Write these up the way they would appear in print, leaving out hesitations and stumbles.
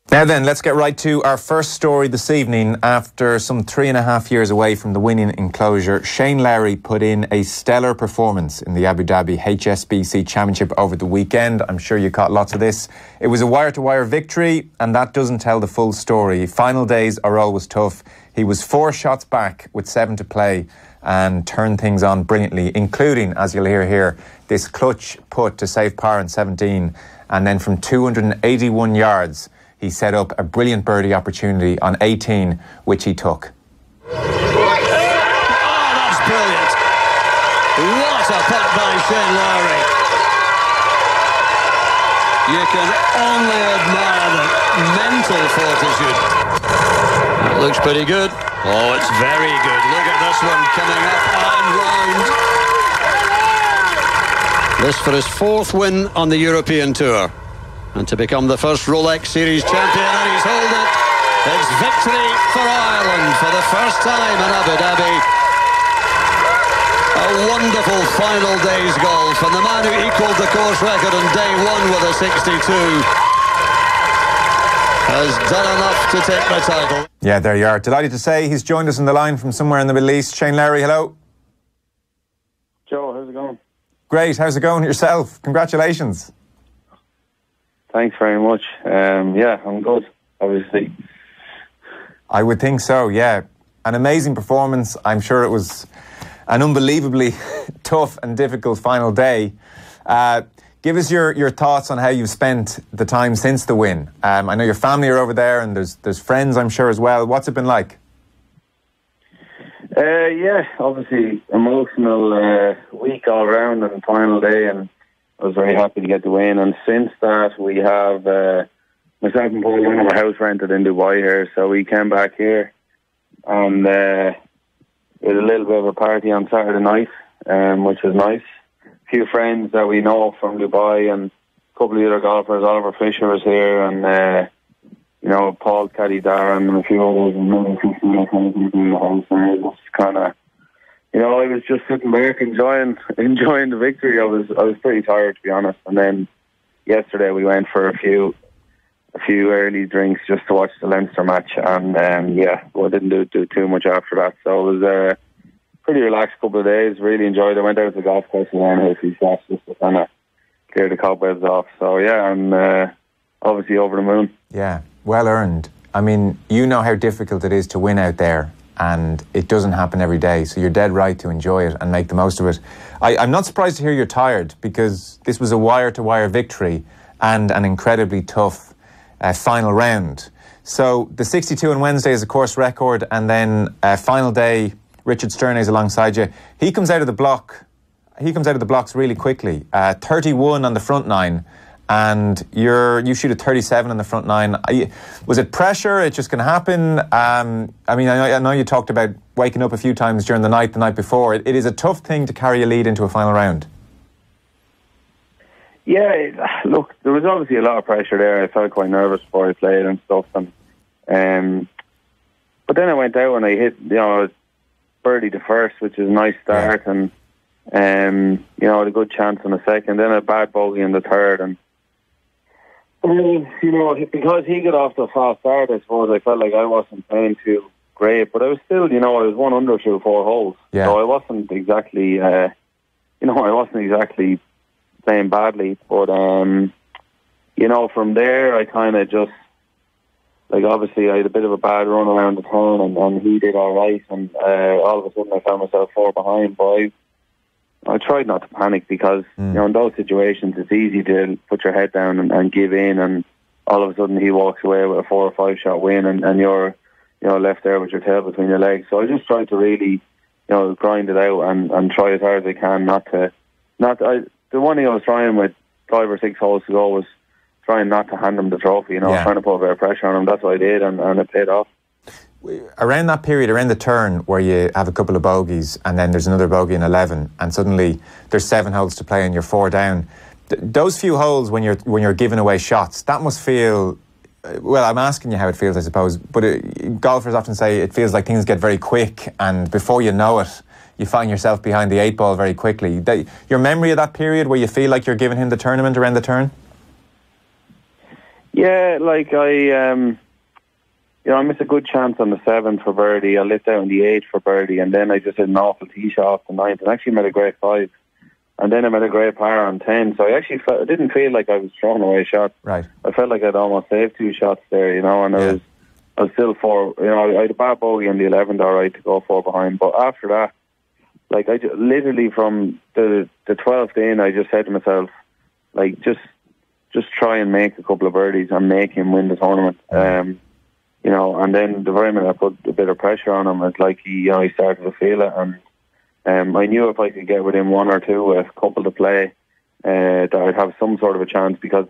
Now then, let's get right to our first story this evening. After some 3.5 years away from the winning enclosure, Shane Lowry put in a stellar performance in the Abu Dhabi HSBC Championship over the weekend. I'm sure you caught lots of this. It was a wire-to-wire victory, and that doesn't tell the full story. Final days are always tough. He was 4 shots back with 7 to play and turned things on brilliantly, including, as you'll hear here, this clutch putt to save par in 17. And then from 281 yards, he set up a brilliant birdie opportunity on 18, which he took. Oh, that's brilliant. What a putt by Shane Lowry. You can only admire the mental fortitude. That looks pretty good. Oh, it's very good. Look at this one coming up and round. This for his 4th win on the European Tour. And to become the first Rolex Series champion, and he's held it. It's victory for Ireland for the first time in Abu Dhabi. A wonderful final day's golf, and the man who equalled the course record on day 1 with a 62 has done enough to take the title. Yeah, there you are. Delighted to say he's joined us on the line from somewhere in the Middle East. Shane Lowry, hello. Joe, how's it going? Great. How's it going yourself? Congratulations. Thanks very much. Yeah, I'm good, obviously. I would think so, yeah. An amazing performance. I'm sure it was an unbelievably tough and difficult final day. Give us your thoughts on how you've spent the time since the win. I know your family are over there and there's friends, I'm sure, as well. What's it been like? Yeah, obviously emotional week all round and final day, and I was very happy to get the win. And since that, we have myself and Paul, one of our house rented in Dubai here, so we came back here and we had a little bit of a party on Saturday night, which was nice. A few friends that we know from Dubai and a couple of other golfers. Oliver Fisher was here, and Paul Caddy Darren and a few others, and another few people in the house. And it was kind of, I was just sitting back enjoying the victory. I was pretty tired, to be honest. And then yesterday we went for a few early drinks just to watch the Leinster match, and we didn't do too much after that. So it was a pretty relaxed couple of days. Really enjoyed it. I went out to the golf course and then had a few shots just to kind of clear the cobwebs off. So yeah, I'm obviously over the moon. Yeah, well earned. I mean, you know how difficult it is to win out there, and it doesn't happen every day, so you're dead right to enjoy it and make the most of it. I'm not surprised to hear you're tired, because this was a wire-to-wire victory and an incredibly tough final round. So the 62 on Wednesday is a course record, and then final day, Richard Sternay's alongside you. He comes out of the blocks really quickly. 31 on the front 9. And you shoot a 37 on the front 9. Was it pressure? It just going to happen? I know you talked about waking up a few times during the night before. It is a tough thing to carry a lead into a final round. Yeah, look, there was obviously a lot of pressure there. I felt quite nervous before I played and stuff. And but then I went out and I hit, birdie the first, which is a nice start, and had a good chance on the second. Then a bad bogey in the third, and because he got off to a fast start, I suppose I felt like I wasn't playing too great, but I was still, I was 1 under through 4 holes, so I wasn't exactly, playing badly. But from there, I kind of just, obviously I had a bit of a bad run around the turn, and he did all right, and all of a sudden I found myself 4 behind, but I tried not to panic, because in those situations it's easy to put your head down and give in, and all of a sudden he walks away with a 4 or 5 shot win, and you're left there with your tail between your legs. So I just tried to really grind it out and try as hard as I can the one thing I was trying with 5 or 6 holes to go was trying not to hand him the trophy, trying to put a bit of pressure on him. That's what I did, and it paid off. Around that period, around the turn where you have a couple of bogeys and then there's another bogey in 11, and suddenly there's 7 holes to play and you're 4 down. Those few holes when you're giving away shots, that must feel, well, I'm asking you how it feels, I suppose, but golfers often say it feels like things get very quick, and before you know it, you find yourself behind the 8 ball very quickly. Your memory of that period where you feel like you're giving him the tournament around the turn? Yeah, like I missed a good chance on the 7th for birdie. I lit out on the 8th for birdie, and then I just hit an awful tee shot off the 9th, and actually made a great 5. And then I made a great par on 10. So I didn't feel like I was throwing away shots. Right. I felt like I'd almost saved 2 shots there, and I was still 4. I had a bad bogey on the 11th, all right, to go 4 behind. But after that, like literally from the 12th in, I just said to myself, like, just try and make a couple of birdies and make him win the tournament. And then the very minute I put a bit of pressure on him, it's like he started to feel it. And I knew if I could get within 1 or 2 with a couple to play, that I'd have some sort of a chance because,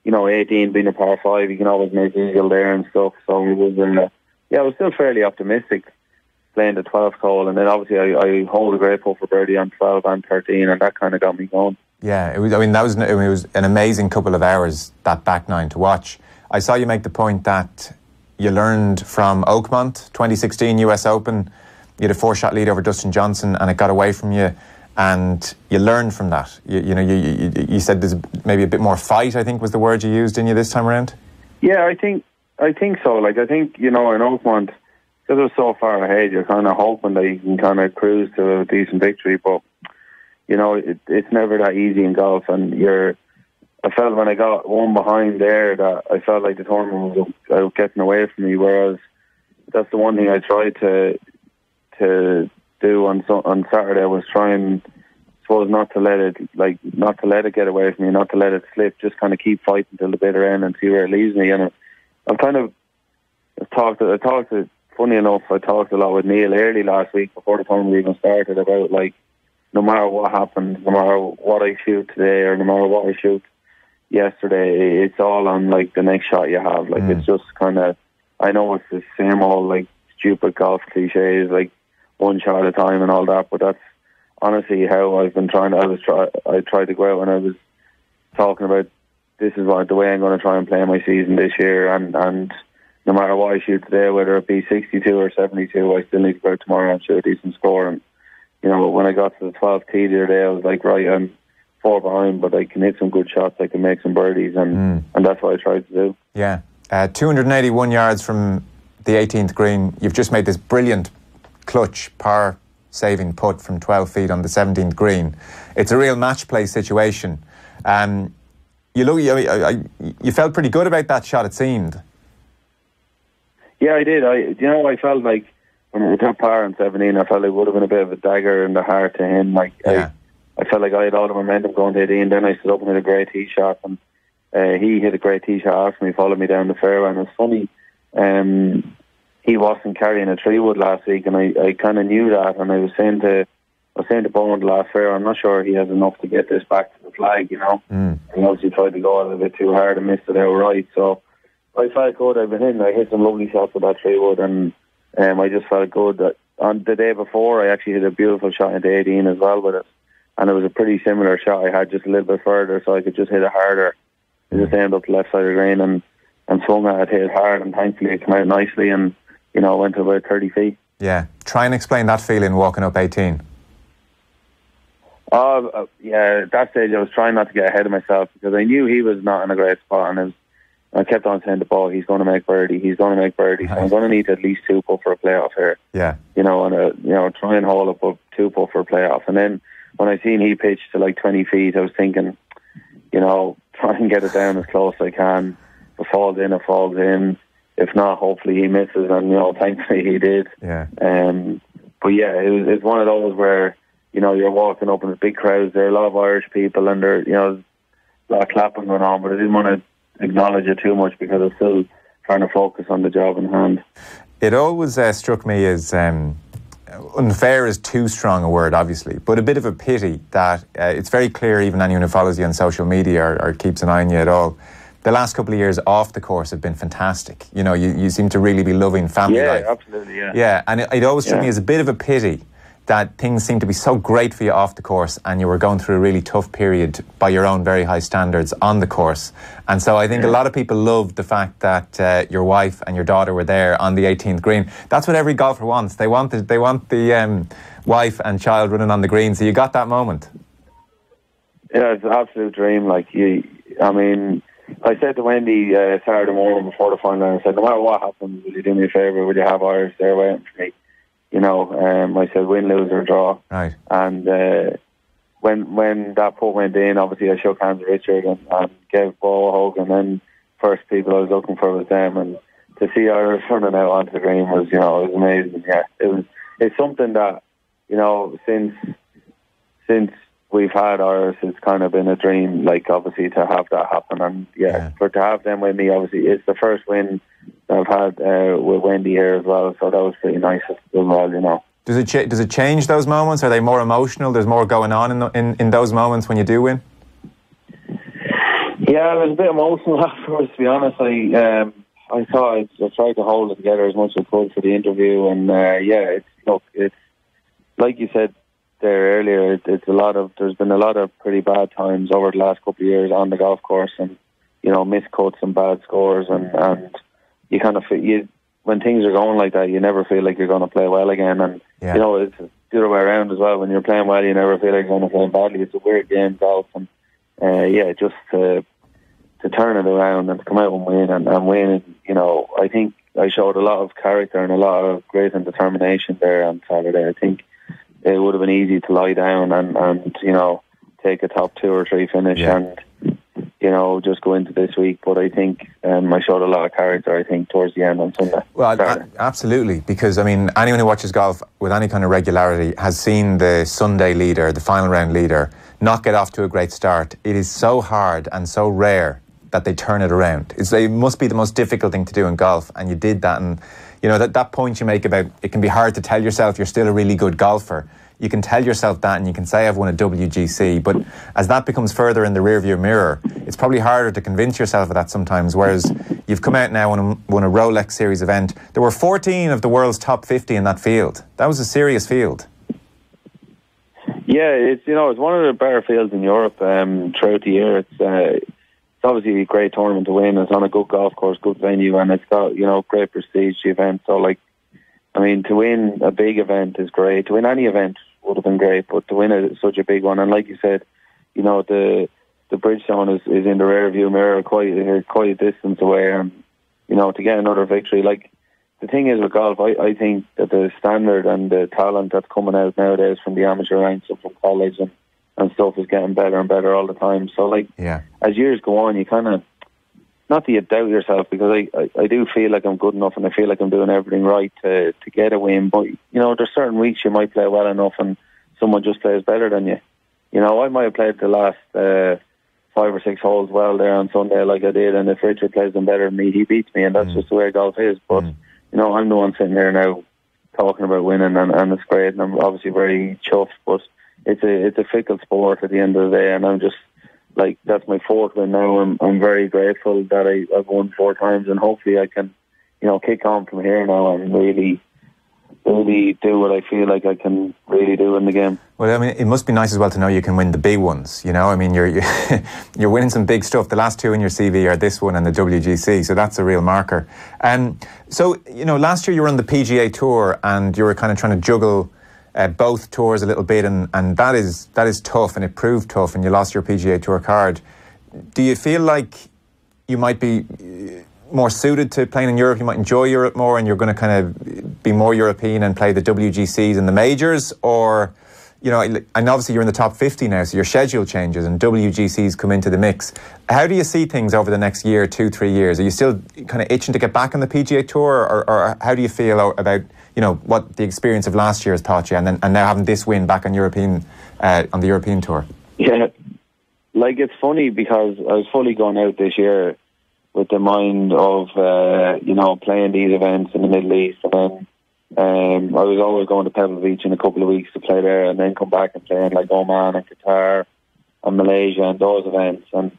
18 being a par 5, you can always make eagle there and stuff. So it was, I was still fairly optimistic playing the 12th hole. And then obviously I hold a great putt for birdie on 12 and 13, and that kind of got me going. Yeah, it was an amazing couple of hours, that back 9 to watch. I saw you make the point that you learned from Oakmont, 2016 US Open. You had a 4-shot lead over Dustin Johnson, and it got away from you, and you learned from that. You said there's maybe a bit more fight, I think was the word you used, didn't you, this time around? Yeah, I think so. Like, I think, in Oakmont, because it was so far ahead, you're kind of hoping that you can kind of cruise to a decent victory, but, it's never that easy in golf, and I felt when I got 1 behind there that I felt like the tournament was getting away from me, whereas that's the one thing I tried to do on Saturday was try and, I suppose, not to let it get away from me, not to let it slip, just kind of keep fighting till the bitter end and see where it leaves me. And I've kind of funny enough, I talked a lot with Neil early last week before the tournament even started about, like, no matter what happens, no matter what I shoot today or no matter what I shoot yesterday, it's all on, like, the next shot you have. Like, it's just kind of, I know it's the same old, like, stupid golf cliches, like, 1 shot at a time and all that, but that's honestly how I've been trying to, I tried to go out when I was talking about this is the way I'm going to try and play my season this year, and no matter what I shoot today, whether it be 62 or 72, I still need to go out tomorrow and shoot a decent score. And, when I got to the 12th tee the other day, I was like, right, I'm 4 behind, but I can hit some good shots, I can make some birdies, and that's what I tried to do. Yeah. 281 yards from the 18th green. You've just made this brilliant clutch par-saving putt from 12 feet on the 17th green. It's a real match play situation. You felt pretty good about that shot, it seemed. Yeah, I did. I felt like when we got par on 17, I felt like it would have been a bit of a dagger in the heart to him. Like, I felt like I had all the momentum going to 18. Then I stood up and hit a great tee shot, and he hit a great tee shot after me, followed me down the fairway. And it was funny, he wasn't carrying a 3-wood last week, and I kind of knew that. And I was saying to Bowen the last fair, I'm not sure he has enough to get this back to the flag. He obviously tried to go a little bit too hard and missed it outright. So I felt good. I hit some lovely shots with that 3-wood, and I just felt good that on the day before I actually hit a beautiful shot into 18 as well with it, and it was a pretty similar shot I had, just a little bit further, so I could just hit it harder. I just aimed up the left side of the green and swung at it, hit it hard, and thankfully it came out nicely, and went to about 30 feet. Yeah, try and explain that feeling walking up 18. At that stage I was trying not to get ahead of myself because I knew he was not in a great spot, and I kept on saying the ball, he's going to make birdie. So I'm going to need at least 2 putt for a playoff here. Yeah. Try and hold up 2 putt for a playoff. And then when I seen he pitched to like 20 feet, I was thinking, try and get it down as close as I can. If it falls in, it falls in. If not, hopefully he misses. And, thankfully he did. Yeah. But yeah, it's one of those where, you're walking up in the big crowds. There are a lot of Irish people, and there, a lot of clapping going on, but I didn't want to acknowledge it too much because I'm still trying to focus on the job in hand. It always struck me as unfair is too strong a word, obviously, but a bit of a pity that it's very clear, even anyone who follows you on social media or keeps an eye on you at all, the last couple of years off the course have been fantastic. You seem to really be loving family life. Yeah, absolutely, yeah. Yeah, and it always struck me as a bit of a pity that things seem to be so great for you off the course, and you were going through a really tough period by your own very high standards on the course. And so I think a lot of people loved the fact that your wife and your daughter were there on the 18th green. That's what every golfer wants. They want the wife and child running on the green. So you got that moment. Yeah, it's an absolute dream. I said to Wendy Saturday morning before the final, I said, no matter what happens, will you do me a favour? Will you have Irish there waiting for me? You know, I said win, lose or draw. Right. And when that putt went in, obviously I shook hands with Richard and gave Bo a hug, and then first people I was looking for was them, and to see Irish running out onto the green was, you know, it was amazing. Yeah, it's something that, you know, since we've had Irish, it's kind of been a dream, like, obviously, to have that happen. And for to have them with me, obviously, it's the first win I've had with Wendy here as well, so that was pretty nice as well, you know. Does it change those moments? Are they more emotional? There's more going on in those moments when you do win? Yeah, it was a bit emotional afterwards, to be honest. I thought I tried to hold it together as much as I could for the interview, and it's like you said there earlier. There's been a lot of pretty bad times over the last couple of years on the golf course, and you know, miscuts and bad scores, and you kind of feel, when things are going like that, you never feel like you're going to play well again, and you know, it's the other way around as well. When you're playing well, you never feel like you're going to play badly. It's a weird game, golf, and just to turn it around and to come out and win, you know, I think I showed a lot of character and a lot of grace and determination there on Saturday. I think it would have been easy to lie down and you know, take a top 2 or 3 finish and, you know, just go into this week. But I think I showed a lot of character, I think, towards the end on Sunday. Well, absolutely, because, I mean, anyone who watches golf with any kind of regularity has seen the Sunday leader, the final round leader, not get off to a great start. It is so hard and so rare that they turn it around. It must be the most difficult thing to do in golf, and you did that. And you know, that point you make about it can be hard to tell yourself you're still a really good golfer. You can tell yourself that, and you can say I've won a WGC, but as that becomes further in the rearview mirror, it's probably harder to convince yourself of that sometimes. Whereas you've come out now and won a Rolex Series event. There were 14 of the world's top 50 in that field. That was a serious field. Yeah, it's one of the better fields in Europe throughout the year. It's obviously a great tournament to win. It's on a good golf course, good venue, and it's got, you know, great prestige to the event. So, like, I mean, to win a big event is great. To win any event would have been great, but to win such a big one, and like you said, you know, the Bridgestone is in the rear view mirror quite a distance away, and you know, to get another victory, like, the thing is with golf, I think that the standard and the talent that's coming out nowadays from the amateur ranks up from college and stuff is getting better and better all the time. So, like, as years go on, you kind of, not that you doubt yourself, because I do feel like I'm good enough and I feel like I'm doing everything right to get a win. But, you know, there's certain weeks you might play well enough and someone just plays better than you. You know, I might have played the last 5 or 6 holes well there on Sunday like I did, and if Richard plays them better than me, he beats me, and that's just the way golf is. But, you know, I'm the one sitting here now talking about winning, and it's great, and I'm obviously very chuffed, but it's a fickle sport at the end of the day, and I'm just, like, that's my 4th win now. I'm very grateful that I've won 4 times, and hopefully I can, you know, kick on from here now and really do what I feel like I can really do in the game. Well, I mean, it must be nice as well to know you can win the big ones, you know? I mean, you're winning some big stuff. The last 2 in your CV are this one and the WGC, so that's a real marker. So, you know, last year you were on the PGA Tour and you were kind of trying to juggle both tours a little bit, and that is tough, and it proved tough, and you lost your PGA Tour card. Do you feel like you might be more suited to playing in Europe? You might enjoy Europe more, and you're going to kind of be more European and play the WGCs and the majors? Or, you know, and obviously you're in the top 50 now, so your schedule changes and WGCs come into the mix. How do you see things over the next year, 2-3 years? Are you still kind of itching to get back on the PGA Tour, or how do you feel about, you know, what the experience of last year has taught you, and now having this win back on the European Tour? Yeah, like, it's funny because I was fully going out this year with the mind of, you know, playing these events in the Middle East, and then I was always going to Pebble Beach in a couple of weeks to play there, and then come back and play in, like, Oman and Qatar and Malaysia and those events. And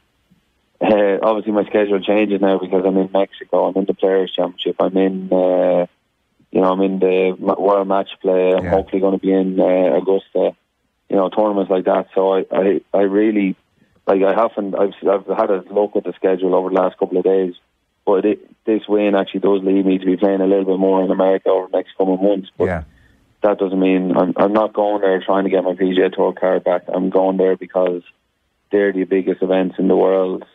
obviously my schedule changes now because I'm in Mexico, I'm in the Players' Championship, I'm in the World Match Play, I'm hopefully going to be in Augusta, you know, tournaments like that. So I really, like, I've had a look at the schedule over the last couple of days, but this win actually does lead me to be playing a little bit more in America over the next coming months. But that doesn't mean I'm not going there trying to get my PGA Tour card back. I'm going there because they're the biggest events in the world,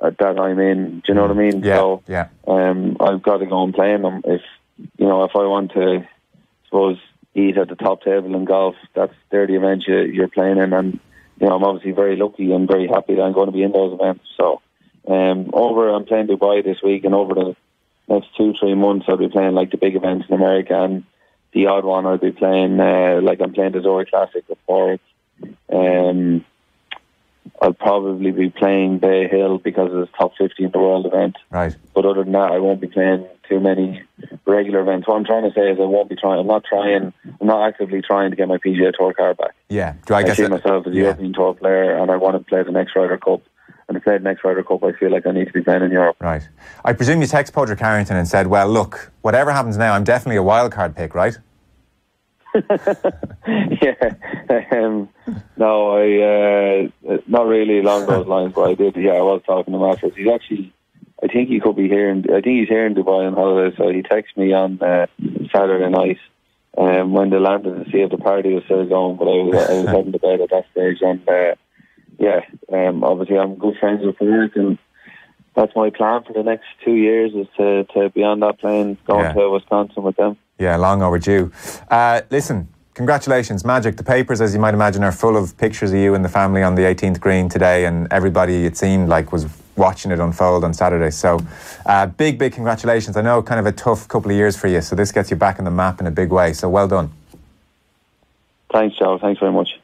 that I'm in. Do you know what I mean? Yeah, so, yeah. I've got to go and play in them. If I want to, I suppose, eat at the top table in golf, they're the events you're playing in, and I'm obviously very lucky and very happy that I'm going to be in those events. So, I'm playing Dubai this week, and over the next 2-3 months, I'll be playing like the big events in America, and the odd one I'll be playing, like I'm playing the Lowry Classic before. I'll probably be playing Bay Hill because it's top 50 in the world event. Right. But other than that, I won't be playing too many regular events. What I'm trying to say is I'm not actively trying to get my PGA Tour card back. Yeah. I see myself as a European Tour player, and I want to play the next Ryder Cup. And to play the next Ryder Cup, I feel like I need to be playing in Europe. Right. I presume you text Podrick Harrington and said, well, look, whatever happens now, I'm definitely a wild card pick, right? Yeah. No, I not really along those lines, but I did. Yeah, I was talking to him afterwards. He's actually, I think he's here in Dubai on holiday. So he texted me on Saturday night when they landed to see if the party was still going. But I was heading to bed at that stage, and obviously I'm good friends with Podrick, and that's my plan for the next 2 years is to be on that plane going to Wisconsin with them. Yeah, long overdue. Listen, congratulations, Magic. The papers, as you might imagine, are full of pictures of you and the family on the 18th green today, and everybody, it seemed like, was watching it unfold on Saturday. So big congratulations. I know kind of a tough couple of years for you, so this gets you back on the map in a big way. So well done. Thanks, Joe. Thanks very much.